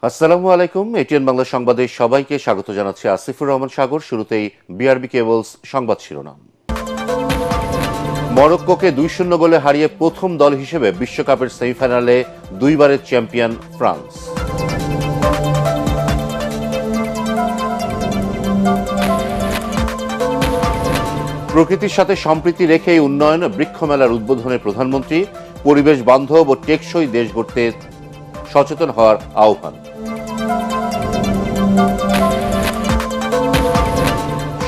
আসসালামু আলাইকুম। এটিএন বাংলা সংবাদে সবাইকে স্বাগত জানাচ্ছি আসিফুর রহমান সাগর। শুরুতেই বিআরবি কেবলস সংবাদ শিরোনাম। মরক্কোকে 2-0 গোলে হারিয়ে প্রথম দল হিসেবে বিশ্বকাপের সেমিফাইনালে দুইবারের চ্যাম্পিয়ন ফ্রান্স। প্রকৃতির সাথে সম্প্রীতি রেখে উন্নয়ন বৃক্ষ মেলার উদ্বোধনে প্রধানমন্ত্রী। পরিবেশ বান্ধব ও টেকসই দেশ গড়তে সচেতন হওয়ার আহ্বান।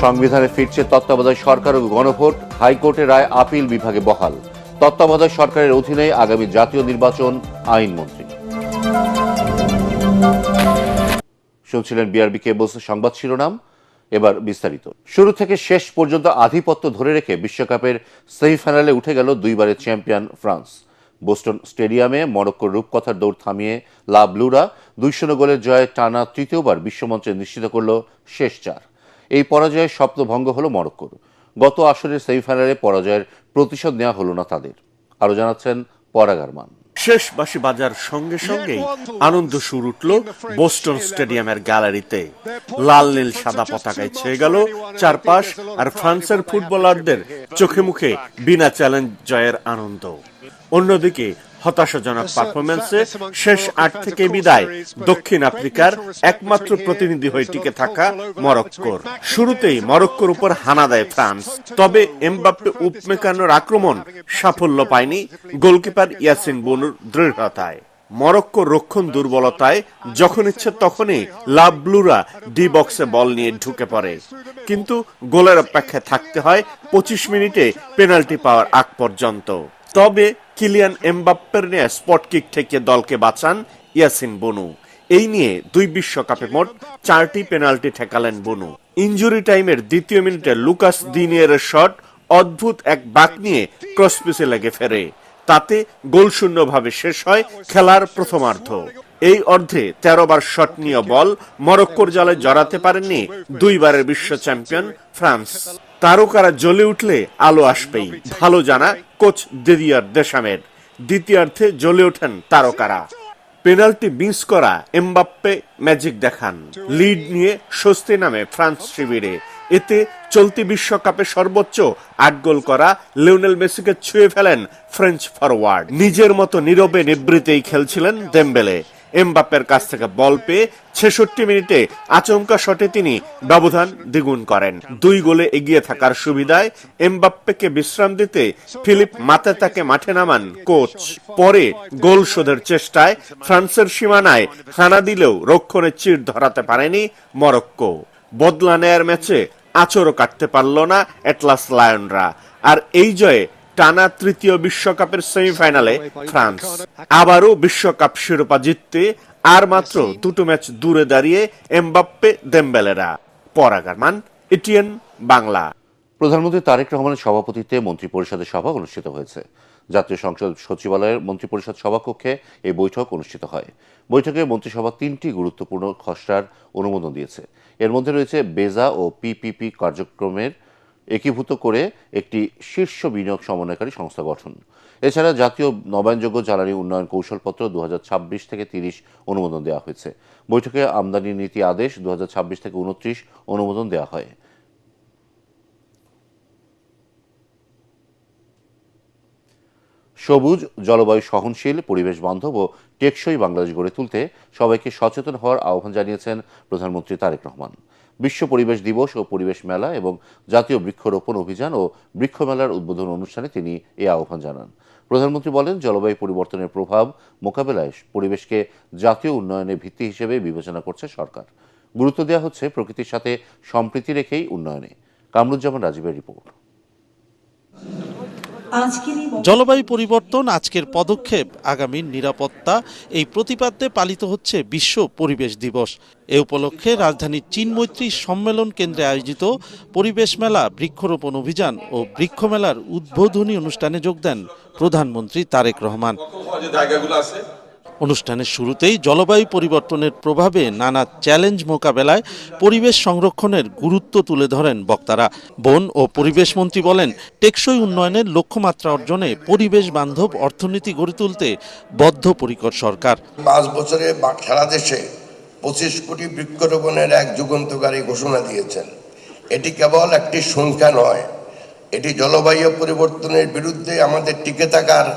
সংবিধানে ফিরছে তত্ত্বাবধায়ক সরকার ও গণভোট। হাইকোর্টের রায় আপিল বিভাগে বহাল। তত্ত্বাবধায়ক সরকারের অধীনে আগামী জাতীয় নির্বাচন আইনমন্ত্রী। শুনছিলেন বিআরবি কেবলস সংবাদ শিরোনাম। এবার বিস্তারিত। শুরু থেকে শেষ পর্যন্ত আধিপত্য ধরে রেখে বিশ্বকাপের সেমিফাইনালে উঠে গেল দুইবারের চ্যাম্পিয়ন ফ্রান্স। বোস্টন স্টেডিয়ামে মরক্কোর রূপকথার দৌড় থামিয়ে লা ব্লুরা 2-0 গোলের জয়ে টানা তৃতীয়বার বিশ্বমঞ্চে নিশ্চিত করল শেষ চার। এই পরাজয়ে স্বপ্ন ভঙ্গ হল মরক্কোর। গত আসরের সেমিফাইনালে পরাজয়ের প্রতিশোধ নেওয়া হলো না তাদের। আরো জানাচ্ছেন পরাগ আরমান। শেষ বাঁশি বাজার সঙ্গে সঙ্গেই আনন্দ সুর উঠল বোস্টন স্টেডিয়ামের গ্যালারিতে। লাল নীল সাদা পতাকায় ছেয়ে গেল চারপাশ, আর ফ্রান্সের ফুটবলারদের চোখে মুখে বিনা চ্যালেঞ্জ জয়ের আনন্দ। অন্যদিকে হতাশাজনক পারফরমেন্সে শেষ 8 থেকে বিদায় দক্ষিণ আফ্রিকার একমাত্র প্রতিনিধি হয়ে টিকে থাকা মরক্কোর। শুরুতেই মরক্কোর উপর হানা দেয় ফ্রান্স, তবে এমবাপ্পে উপমেকানোর আক্রমণ সাফল্য পায়নি গোলকিপার ইয়াসিন বনুর দৃঢ়তায়। মরক্কোর রক্ষণ দুর্বলতায় যখন ইচ্ছে তখনই লা ব্লুরা ডি বক্সে বল নিয়ে ঢুকে পড়ে, কিন্তু গোলের অপেক্ষায় থাকতে হয় 25 মিনিটে পেনাল্টি পাওয়ার আগ পর্যন্ত। তবে কিলিয়ান এমবাপ্পের নিয়ে স্পট কিক থেকে দলকে বাঁচান ইয়াসিন বনু। এই নিয়ে দুই বিশ্বকাপে মোট 4টি পেনাল্টি ঠেকালেন বনু। ইনজুরি টাইমের দ্বিতীয় মিনিটে লুকাস দিনিয়েরের শট অদ্ভুত এক বাঁক নিয়ে ক্রসপিসে লেগে ফেরে। তাতে গোলশূন্যভাবে শেষ হয় খেলার প্রথমার্ধ। এই অর্ধে 13 বার শট নিয়ে বল মরক্কোর জালে জড়াতে পারেননি দুইবারের বিশ্ব চ্যাম্পিয়ন ফ্রান্স। তারকারা জ্বলে উঠলে আলো আসবেই, ভালো জানা কোচ দিদিয়ার দেশামের। দ্বিতীয়ার্ধে জ্বলে ওঠেন তারকারা। পেনাল্টি মিস করা এমবাপ্পে ম্যাজিক দেখান। লিড নিয়ে স্বস্তি নামে ফ্রান্স শিবিরে। এতে চলতি বিশ্বকাপে সর্বোচ্চ 8 গোল করা লিওনেল মেসিকে ছুঁয়ে ফেলেন ফ্রেঞ্চ ফরওয়ার্ড। নিজের মতো নীরবে নিবৃত্তেই খেলছিলেন দেমবেলে। এমবাপ্পের কাছ থেকে বল পেয়ে 66 মিনিটে আচমকা শটে তিনি ব্যবধান দ্বিগুণ করেন। 2 গোলে এগিয়ে থাকার সুবিধায় এমবাপ্পেকে বিশ্রাম দিতে ফিলিপ মাতেতাকে মাঠে নামান কোচ। পরে গোল শোধের চেষ্টায় ফ্রান্সের সীমানায় হানা দিলেও রক্ষণে চির ধরাতে পারেনি মরক্কো। বদলা নেয়ার ম্যাচে আঁচড়ও কাটতে পারল না অ্যাটলাস লায়নরা। আর এই জয়ে টানা তৃতীয় বিশ্বকাপের সেমিফাইনালে ফ্রান্স। আবারও বিশ্বকাপ শিরোপা জিততে আর মাত্র 2 ম্যাচ দূরে দাঁড়িয়ে এমবাপ্পে দেমবেলেরা। পরাগ আরমান, এটিএন বাংলা। প্রধানমন্ত্রী তারেক রহমানের সভাপতিত্বে মন্ত্রিপরিষদের সভা অনুষ্ঠিত হয়েছে। জাতীয় সংসদ সচিবালয়ের মন্ত্রিপরিষদ সভাকক্ষে এই বৈঠক অনুষ্ঠিত হয়। বৈঠকে মন্ত্রিসভা 3টি গুরুত্বপূর্ণ খসড়ার অনুমোদন দিয়েছে। এর মধ্যে রয়েছে বেজা ও পিপিপি কার্যক্রমের একীভূত করে একটি শীর্ষ বিনিয়োগ সমন্বয়কারী সংস্থা গঠন। এছাড়া জাতীয় নবায়নযোগ্য জ্বালানি উন্নয়ন কৌশলপত্র 2026 থেকে 30 অনুমোদন দেওয়া হয়েছে। বৈঠকে আমদানি নীতি আদেশ 2026 থেকে 29 অনুমোদন দেওয়া হয়। সবুজ, জলবায়ু সহনশীল, পরিবেশ বান্ধব ও টেকসই বাংলাদেশ গড়ে তুলতে সবাইকে সচেতন হওয়ার আহ্বান জানিয়েছেন প্রধানমন্ত্রী তারেক রহমান। বিশ্ব পরিবেশ দিবস ও পরিবেশ মেলা এবং জাতীয় বৃক্ষরোপণ অভিযান ও বৃক্ষ মেলার উদ্বোধন অনুষ্ঠানে তিনি এই আহ্বান জানান। প্রধানমন্ত্রী বলেন, জলবায়ু পরিবর্তনের প্রভাব মোকাবেলায় পরিবেশকে জাতীয় উন্নয়নের ভিত্তি হিসেবে বিবেচনা করছে সরকার। গুরুত্ব দেওয়া হচ্ছে প্রকৃতির সাথে সম্প্রীতি রেখেই উন্নয়নে। কামরুজ্জামান রাজীবের রিপোর্ট। জলবায়ু পরিবর্তন আজকের পদক্ষেপ, আগামীর নিরাপত্তা, এই প্রতিপাদ্যে পালিত হচ্ছে বিশ্ব পরিবেশ দিবস। এ উপলক্ষে রাজধানীর চীনমৈত্রী সম্মেলন কেন্দ্রে আয়োজিত পরিবেশ মেলা, বৃক্ষরোপণ অভিযান ও বৃক্ষ মেলার উদ্বোধনী অনুষ্ঠানে যোগ দেন প্রধানমন্ত্রী তারেক রহমান। অনুষ্ঠানের শুরুতেই জলবায়ু পরিবর্তনের প্রভাবে নানা চ্যালেঞ্জ মোকাবেলায় পরিবেশ সংরক্ষণের গুরুত্ব তুলে ধরেন বক্তারা। বন ও পরিবেশ মন্ত্রী বলেন, টেকসই উন্নয়নের লক্ষ্যমাত্রা অর্জনে পরিবেশ বান্ধব অর্থনীতি গড়ে তুলতে বদ্ধপরিকর সরকার। 5 বছরে সারা দেশে 25 কোটি বৃক্ষরোপণের এক যুগান্তকারী ঘোষণা দিয়েছেন। এটি কেবল একটি সংখ্যা নয়, এটি জলবায়ু পরিবর্তনের বিরুদ্ধে আমাদের টিকে থাকার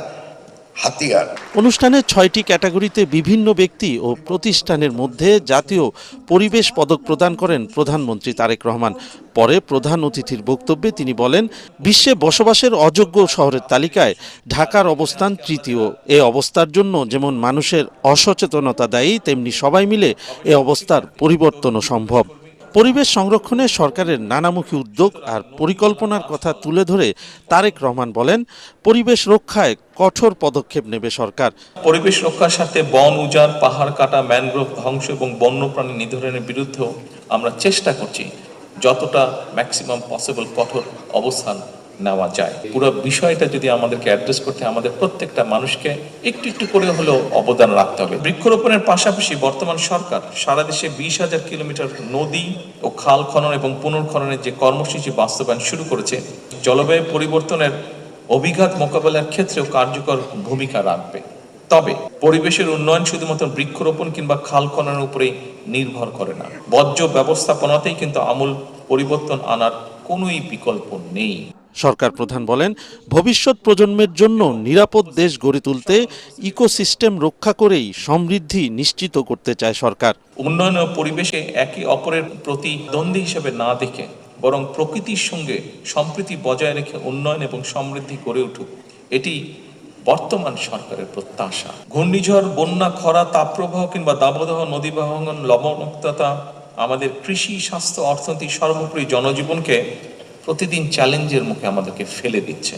হাতিয়ার। অনুষ্ঠানে 6টি ক্যাটাগরিতে বিভিন্ন ব্যক্তি ও প্রতিষ্ঠানের মধ্যে জাতীয় পরিবেশ পদক প্রদান করেন প্রধানমন্ত্রী তারেক রহমান। পরে প্রধান অতিথির বক্তব্যে তিনি বলেন, বিশ্বে বসবাসের অযোগ্য শহরের তালিকায় ঢাকার অবস্থান তৃতীয়। এ অবস্থার জন্য যেমন মানুষের অসচেতনতা দায়ী, তেমনি সবাই মিলে এ অবস্থার পরিবর্তনও সম্ভব। পরিবেশ সংরক্ষণে সরকারের নানামুখী উদ্যোগ আর পরিকল্পনার কথা তুলে ধরে তারেক রহমান বলেন, পরিবেশ রক্ষায় কঠোর পদক্ষেপ নেবে সরকার। পরিবেশ রক্ষার সাথে বন উজাড়, পাহাড় কাটা, ম্যানগ্রোভ ধ্বংস এবং বন্যপ্রাণী নিধনের বিরুদ্ধেও আমরা চেষ্টা করছি যতটা ম্যাক্সিমাম পসিবল কঠোর অবস্থান নেওয়া যায়। পুরো বিষয়টা যদি আমাদেরকে অ্যাড্রেস করতে আমাদের প্রত্যেকটা মানুষকে একটু একটু করে হলেও অবদান রাখতে হবে। বৃক্ষরোপণের পাশাপাশি বর্তমান সরকার সারা দেশে 20,000 কিলোমিটার নদী ও খাল খনন এবং পুনর্খননের যে কর্মসূচি বাস্তবায়ন শুরু করেছে, জলবায়ু পরিবর্তনের অভিঘাত মোকাবেলার ক্ষেত্রেও কার্যকর ভূমিকা রাখবে। তবে পরিবেশের উন্নয়ন শুধুমাত্র বৃক্ষরোপণ কিংবা খাল খননের উপরেই নির্ভর করে না, বর্জ্য ব্যবস্থাপনাতেই কিন্তু আমূল পরিবর্তন আনার কোনোই বিকল্প নেই। সরকার প্রধান বলেন, ভবিষ্যৎ প্রজন্মের জন্য নিরাপদ দেশ গড়ে তুলতে ইকোসিস্টেম রক্ষা করেই সমৃদ্ধি নিশ্চিত করতে চায় সরকার। উন্নয়ন ও পরিবেশে একে অপরের প্রতিদ্বন্দ্বী হিসেবে না দেখে বরং প্রকৃতির সঙ্গে সম্প্রীতি বজায় রেখে উন্নয়ন এবং সমৃদ্ধি গড়ে উঠুক, এটি বর্তমান সরকারের প্রত্যাশা। ঘূর্ণিঝড়, বন্যা, খরা, তাপপ্রবাহ কিংবা দাবদাহ, নদী ভাঙন, লবণাক্ততা আমাদের কৃষি, স্বাস্থ্য, অর্থনীতি, সর্বোপরি জনজীবনকে প্রতিদিন চ্যালেঞ্জের মুখে আমাদেরকে ফেলে দিচ্ছে।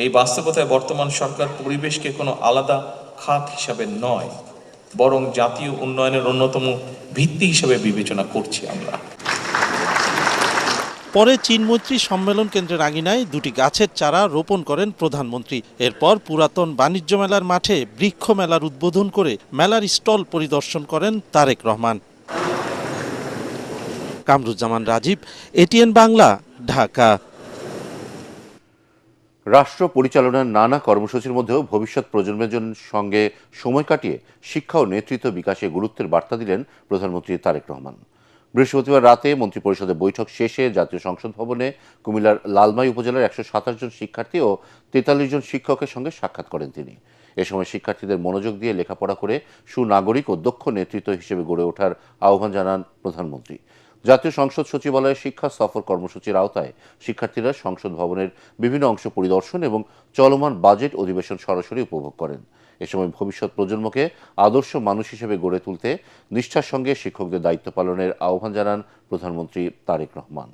এই বাস্তবতায় বর্তমান সরকার পরিবেশকে কোনো আলাদা খাত হিসাবে নয়, বরং জাতীয় উন্নয়নের অন্যতম ভিত্তি হিসেবে বিবেচনা করছি আমরা। পরে চীন-মৈত্রী সম্মেলন কেন্দ্রের আঙিনায় 2টি গাছের চারা রোপণ করেন প্রধানমন্ত্রী। এরপর পুরাতন বাণিজ্য মেলার মাঠে বৃক্ষ মেলার উদ্বোধন করে মেলার স্টল পরিদর্শন করেন তারেক রহমান। কামরুজ্জামান রাজীব, এটিএন বাংলা, ঢাকা। রাষ্ট্র পরিচালনার নানা কর্মসূচির মধ্যেও ভবিষ্যৎ প্রজন্মের সঙ্গে সময় কাটিয়ে শিক্ষা ও নেতৃত্ব বিকাশে গুরুত্বের বার্তা দিলেন প্রধানমন্ত্রী তারেক রহমান। বৃহস্পতিবার রাতে মন্ত্রিপরিষদের বৈঠক শেষে জাতীয় সংসদ ভবনে কুমিল্লার লালমাই উপজেলার 127 জন শিক্ষার্থী ও 43 জন শিক্ষকের সঙ্গে সাক্ষাৎ করেন তিনি। এ সময় শিক্ষার্থীদের মনোযোগ দিয়ে লেখাপড়া করে সুনাগরিক ও দক্ষ নেতৃত্ব হিসেবে গড়ে ওঠার আহ্বান জানান প্রধানমন্ত্রী। জাতীয় সংসদ সচিবালয়ে শিক্ষা সফর কর্মসূচির আওতায় শিক্ষার্থীরা সংসদ ভবনের বিভিন্ন অংশ পরিদর্শন এবং চলমান বাজেট অধিবেশন সরাসরি উপভোগ করেন। এ সময় ভবিষ্যৎ প্রজন্মকে আদর্শ মানুষ হিসেবে গড়ে তুলতে নিষ্ঠার সঙ্গে শিক্ষকদের দায়িত্ব পালনের আহ্বান জানান প্রধানমন্ত্রী তারেক রহমান।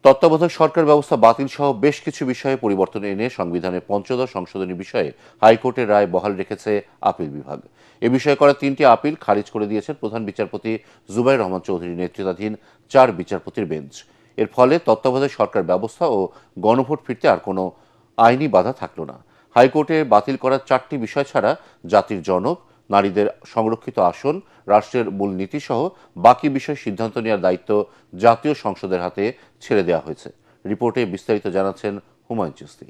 তত্ত্বাবধায়ক সরকার ব্যবস্থা বাতিল সহ বেশ কিছু বিষয়ে পরিবর্তন এনে সংবিধানের ৫ম সংশোধনী বিষয়ে হাইকোর্টের রায় বহাল রেখেছে আপিল বিভাগ। এ বিষয়ে করা 3টি আপিল খারিজ করে দিয়েছেন প্রধান বিচারপতি জুবাইর রহমান চৌধুরী নেতৃত্বাধীন 4 বিচারপতির বেঞ্চ। এর ফলে তত্ত্বাবধায়ক সরকার ব্যবস্থা ও গণভোট ফিরতে আর কোনো আইনি বাধা থাকল না। হাইকোর্টে বাতিল করা 4টি বিষয় ছাড়া জাতির জনক, নারীদের সংরক্ষিত আসন, রাষ্ট্রের মূলনীতি সহ বাকি বিষয় সিদ্ধান্ত নেওয়ার দায়িত্ব জাতীয় সংসদের হাতে ছেড়ে দেওয়া হয়েছে। রিপোর্টে বিস্তারিত জানাচ্ছেন হুমায়ুন চিশতি।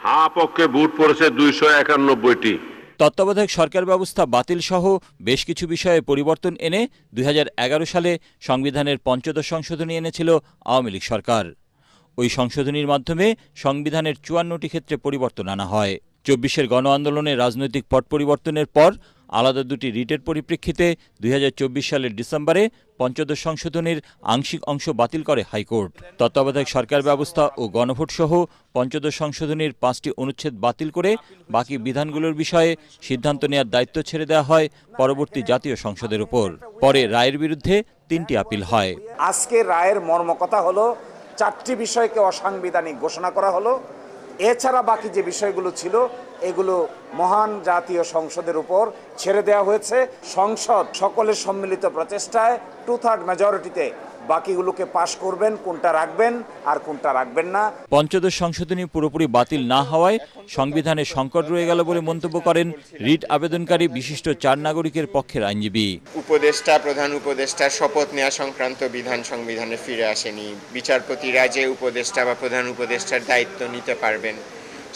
হ্যাঁ পক্ষে ভোট পড়েছে 291টি। তত্ত্বাবধায়ক সরকার ব্যবস্থা বাতিল সহ বেশ কিছু বিষয়ে পরিবর্তন এনে 2011 সালে সংবিধানের ৫ম সংশোধনী এনেছিল আওয়ামী লীগ সরকার। ওই সংশোধনীর মাধ্যমে সংবিধানের 54টি ক্ষেত্রে পরিবর্তন আনা হয়। 24-এর গণ আন্দোলনে রাজনৈতিক পট পরিবর্তনের পর আলাদা 2টি রিটের পরিপ্রেক্ষিতে 2024 সালের ডিসেম্বরে ৫ম সংশোধনীর আংশিক অংশ বাতিল করে হাইকোর্ট। তত্ত্বাবধায়ক সরকার ব্যবস্থা ও গণভোট সহ ৫ম সংশোধনীর 5টি অনুচ্ছেদ বাতিল করে বাকি বিধানগুলোর বিষয়ে সিদ্ধান্ত নেওয়ার দায়িত্ব ছেড়ে দেওয়া হয় পরবর্তী জাতীয় সংসদের উপর। পরে রায়ের বিরুদ্ধে 3টি আপিল হয়। আজকে রায়ের মর্মকথা হলো 4টি বিষয়কে অসাংবিধানিক ঘোষণা করা হলো। এছাড়া বাকি যে বিষয়গুলো ছিল এগুলো মহান জাতীয় সংসদের উপর ছেড়ে দেওয়া হয়েছে। সংসদ সকলের সম্মিলিত প্রচেষ্টায় 2/3 মেজরিটিতে বাকিগুলোকে পাশ করবেন, কোনটা রাখবেন আর কোনটা রাখবেন না। পঞ্চদশ সংশোধনী পুরোপুরি বাতিল না হওয়ায় সংবিধানে সংকট রয়ে গেল বলে মন্তব্য করেন রিট আবেদনকারী বিশিষ্ট 4 নাগরিকের পক্ষের আইনজীবী। উপদেষ্টা, প্রধান উপদেষ্টার শপথ নেওয়া সংক্রান্ত বিধান সংবিধানে ফিরে আসেনি। বিচারপতিরা যে উপদেষ্টা বা প্রধান উপদেষ্টার দায়িত্ব নিতে পারবেন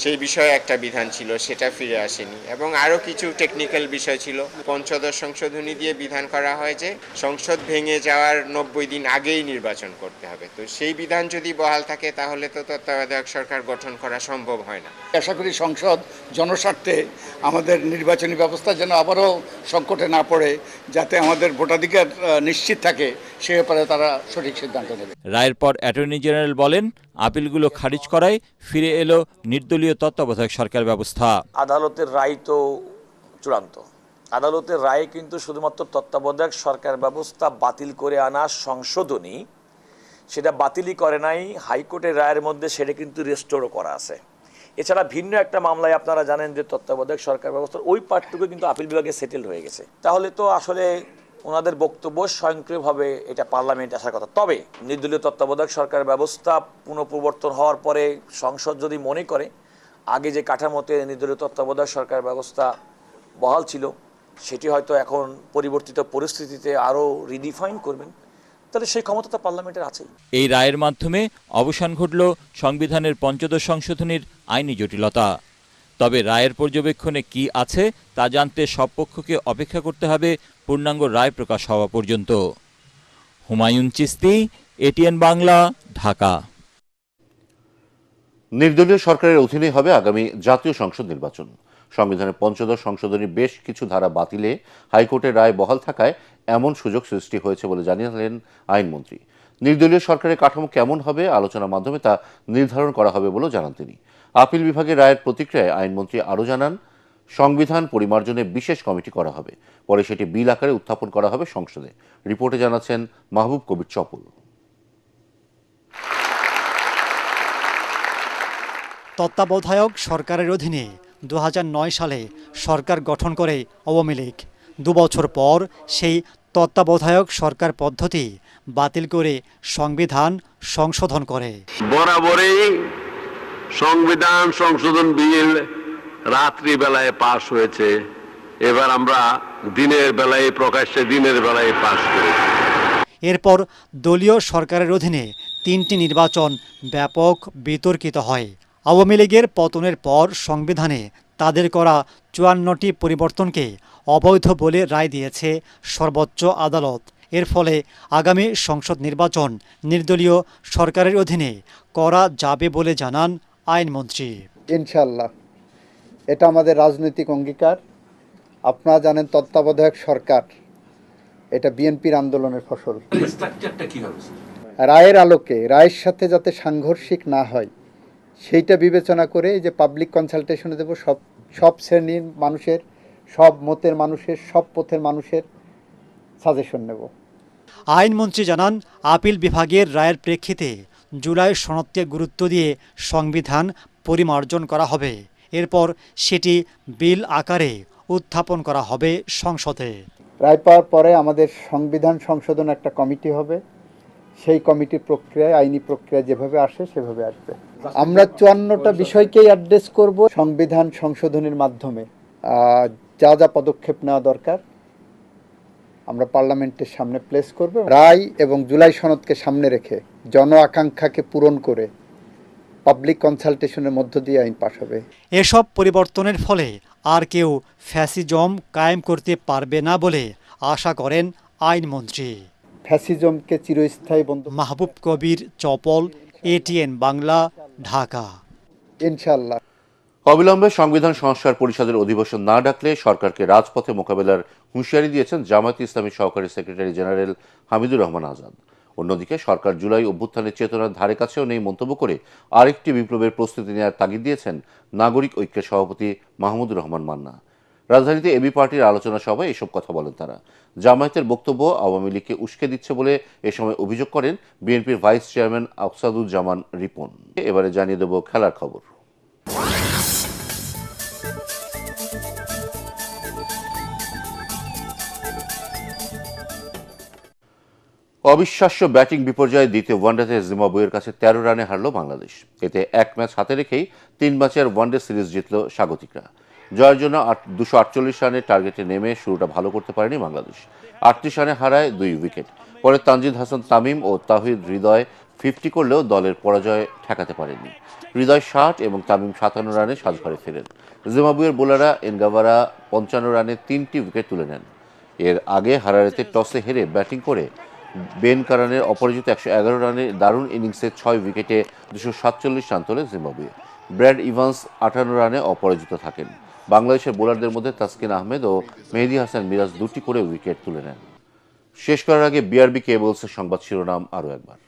সেই বিষয়ে একটা বিধান ছিল, সেটা ফিরে আসেনি। এবং আরও কিছু টেকনিক্যাল বিষয় ছিল। পঞ্চদশ সংশোধনী দিয়ে বিধান করা হয় যে সংসদ ভেঙে যাওয়ার 90 দিন আগেই নির্বাচন করতে হবে। তো সেই বিধান যদি বহাল থাকে তাহলে তো তত্ত্বাবধায়ক সরকার গঠন করা সম্ভব হয় না। আশা করি সংসদ জনস্বার্থে আমাদের নির্বাচনী ব্যবস্থা যেন আবারও সংকটে না পড়ে, যাতে আমাদের ভোটাধিকার নিশ্চিত থাকে, সে ব্যাপারে তারা সঠিক সিদ্ধান্ত নেবে। রায়ের পর অ্যাটর্নি জেনারেল বলেন, আপিলগুলো খারিজ করায় ফিরে এলো নির্দলীয় তত্ত্বাবধায়ক সরকার ব্যবস্থা। আদালতের রায় তো চূড়ান্ত। আদালতের রায়ে কিন্তু শুধুমাত্র তত্ত্বাবধায়ক সরকার ব্যবস্থা বাতিল করে আনা সংশোধনী, সেটা বাতিলই করে নাই, হাইকোর্টের রায়ের মধ্যে সেটা কিন্তু রেস্টোরও করা আছে। এছাড়া ভিন্ন একটা মামলায় আপনারা জানেন যে তত্ত্বাবধায়ক সরকার ব্যবস্থার ওই পার্টটুকু কিন্তু আপিল বিভাগে সেটেল হয়ে গেছে। তাহলে তো আসলে ওনাদের বক্তব্য স্বয়ংক্রিয়ভাবে এটা পার্লামেন্টে আসার কথা। তবে নির্দলীয় তত্ত্বাবধায়ক সরকার ব্যবস্থা পুনঃপ্রবর্তন হওয়ার পরে সংসদ যদি মনে করে আগে যে কাঠামোতে নির্দলীয় তত্ত্বাবধায়ক সরকার ব্যবস্থা বহাল ছিল, সেটি হয়তো এখন পরিবর্তিত পরিস্থিতিতে আরও রিডিফাইন করবেন, তাহলে সেই ক্ষমতা তো পার্লামেন্টের আছেই। এই রায়ের মাধ্যমে অবসান ঘটল সংবিধানের পঞ্চদশ সংশোধনীর আইনি জটিলতা। তবে রায়ের পর্যবেক্ষণে কি আছে তা জানতে সব পক্ষকে অপেক্ষা করতে হবে পূর্ণাঙ্গ রায় প্রকাশ হওয়া পর্যন্ত। হুমায়ুন চিস্তি, এটিএন বাংলা, ঢাকা। নির্দলীয় সরকারের অধীনে হবে আগামী জাতীয় সংসদ নির্বাচন। সংবিধানের পঞ্চদশ সংশোধনীর বেশ কিছু ধারা বাতিলে হাইকোর্টের রায় বহাল থাকায় এমন সুযোগ সৃষ্টি হয়েছে বলে জানিয়েছিলেন আইনমন্ত্রী। নির্দলীয় সরকারের কাঠামো কেমন হবে আলোচনার মাধ্যমে তা নির্ধারণ করা হবে বলেও জানান তিনি। আপিল বিভাগের রায়ের প্রতিক্রিয়ায় আইনমন্ত্রী আরও জানান, সংবিধান পরিমার্জনে বিশেষ কমিটি করা হবে, পরে সেটি বিল আকারে উত্থাপন করা হবে সংসদে। রিপোর্টে জানাচ্ছেন মাহবুব কবির চপল। তত্ত্বাবধায়ক সরকারের অধীনে 2009 সালে সরকার গঠন করে আওয়ামী লীগ। 2 বছর পর সেই তত্ত্বাবধায়ক সরকার পদ্ধতি বাতিল করে সংবিধান সংশোধন করে। বরাবরই সংবিধান সংশোধন বিল রাত্রি বেলায় পাশ হয়েছে, এবার আমরা দিনের বেলায় প্রকাশ্যে দিনের বেলায় পাশ করেছি। এরপর দলীয় সরকারের অধীনে 3টি নির্বাচন ব্যাপক বিতর্কিত হয়। আওয়ামী লীগের পতনের পর সংবিধানে তাদের করা 54টি পরিবর্তনকে অবৈধ বলে রায় দিয়েছে সর্বোচ্চ আদালত। এর ফলে আগামী সংসদ নির্বাচন নির্দলীয় সরকারের অধীনে করা যাবে বলে জানান আইনমন্ত্রী। ইনশাআল্লাহ এটা আমাদের রাজনৈতিক অঙ্গীকার। আপনারা জানেন তত্ত্বাবধায়ক সরকার এটা বিএনপির আন্দোলনের ফসল। রায়ের আলোকে রায়ের সাথে যাতে সাংঘর্ষিক না হয় সেইটা বিবেচনা করে যে পাবলিক কনসালটেশনে দেব সব শ্রেণীর মানুষের, সব মতের মানুষের, সব পথের মানুষের সাজেশন নেব। আইনমন্ত্রী জানান, আপিল বিভাগের রায়ের প্রেক্ষিতে জুলাই সনদকে গুরুত্ব দিয়ে সংবিধান পরিমার্জন করা হবে। এরপর সেটি বিল আকারে উত্থাপন করা হবে সংসদে। রায় পাওয়ার পরে আমাদের সংবিধান সংশোধন একটা কমিটি হবে, সেই কমিটির প্রক্রিয়ায় আইনি প্রক্রিয়া যেভাবে আসে সেভাবে আসবে। আমরা 54টা বিষয়কেই অ্যাড্রেস করব। সংবিধান সংশোধনের মাধ্যমে যা যা পদক্ষেপ নেওয়া দরকার আমরা পার্লামেন্টের সামনে প্লেস করব। রায় এবং জুলাই সনদকে সামনে রেখে জন আকাঙ্ক্ষাকে পূরণ করে পাবলিক কনসালটেশনের মধ্য দিয়ে আইন পাস হবে। এসব পরিবর্তনের ফলে আর কেউ ফ্যাসিজম কায়েম করতে পারবে না বলে আশা করেন আইনমন্ত্রী। ফ্যাসিজমকে চিরস্থায়ী বন্ধ। মাহবুব কবির চপল, এটিএন বাংলা, ঢাকা। ইনশাআল্লাহ। অবিলম্বে সংবিধান সংস্কার পরিষদের অধিবেশন না ডাকলে সরকারকে রাজপথে মোকাবেলার হুঁশিয়ারি দিয়েছেন জামায়াতে ইসলামী সহকারী সেক্রেটারি জেনারেল হামিদুর রহমান আজাদ। অন্যদিকে সরকার জুলাই অভ্যুত্থানের চেতনার ধারে কাছেও নেই মন্তব্য করে আরেকটি বিপ্লবের প্রস্তুতি নেওয়ার তাগিদ দিয়েছেন নাগরিক ঐক্যের সভাপতি মাহমুদুর রহমান মান্না। রাজধানীতে এবি পার্টির আলোচনা সভায় এসব কথা বলেন তারা। জামায়াতের বক্তব্য আওয়ামী লীগকে উস্কে দিচ্ছে বলে এ সময় অভিযোগ করেন বিএনপির ভাইস চেয়ারম্যান আফসাদুজ্জামান রিপন। এবারে জানিয়ে দেব খেলার খবর। অবিশ্বাস্য ব্যাটিং বিপর্যয়ে দ্বিতীয় ওয়ানডেতে জিম্বাবুয়ের কাছে 13 রানে হারল বাংলাদেশ। এতে এক ম্যাচ হাতে রেখেই 3 ম্যাচের ওয়ানডে সিরিজ জিতল স্বাগতিকরা। জয়ের জন্য 248 রানের টার্গেটে নেমে শুরুটা ভালো করতে পারেনি বাংলাদেশ। 38 রানে হারায় 2 উইকেট। পরে তানজিদ হাসান তামিম ও তাওহিদ হৃদয় 50 করলেও দলের পরাজয় ঠেকাতে পারেননি। হৃদয় 60 এবং তামিম 57 রানে সাজঘরে ফেরেন। জিম্বাবুয়ের বোলাররা এনগাভারা 55 রানে 3টি উইকেট তুলে নেন। এর আগে হারারেতে টসে হেরে ব্যাটিং করে বেন কারানের অপরাজিত 111 রানের দারুণ ইনিংসে 6 উইকেটে 247 রান তোলে জিম্বাবুয়ে। ব্র্যাড ইভান্স 58 রানে অপরাজিত থাকেন। বাংলাদেশের বোলারদের মধ্যে তাসকিন আহমেদ ও মেহেদী হাসান মিরাজ 2টি করে উইকেট তুলে নেন। শেষ করার আগে বিআরবি কেবলসের সংবাদ শিরোনাম আরও একবার।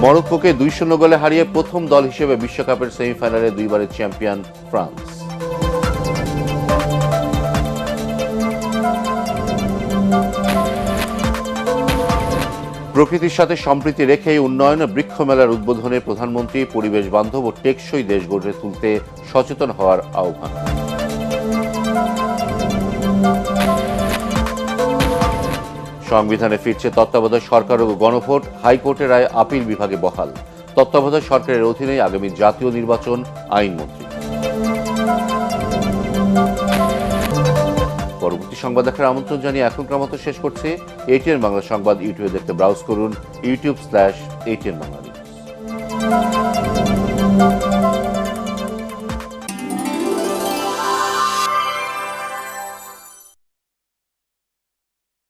মরক্কোকে 2-0 গোলে হারিয়ে প্রথম দল হিসেবে বিশ্বকাপের সেমিফাইনালে দুইবারের চ্যাম্পিয়ন ফ্রান্স। প্রকৃতির সাথে সম্প্রীতি রেখে উন্নয়ন ও বৃক্ষ মেলার উদ্বোধনে প্রধানমন্ত্রী পরিবেশ বান্ধব ও টেকসই দেশ গড়ে তুলতে সচেতন হওয়ার আহ্বান। সংবিধানে ফিরছে তত্ত্বাবধায়ক সরকার ও গণভোট, হাইকোর্টের রায় আপিল বিভাগে বহাল। তত্ত্বাবধায়ক সরকারের অধীনেই আগামী জাতীয় নির্বাচন, আইনমন্ত্রী। পরবর্তী সংবাদ দেখার আমন্ত্রণ জানিয়ে এখনকার মতো শেষ করছে ATN বাংলা সংবাদ। ইউটিউবে দেখতে ব্রাউজ করুন youtube/ATN বাংলা নিউজ।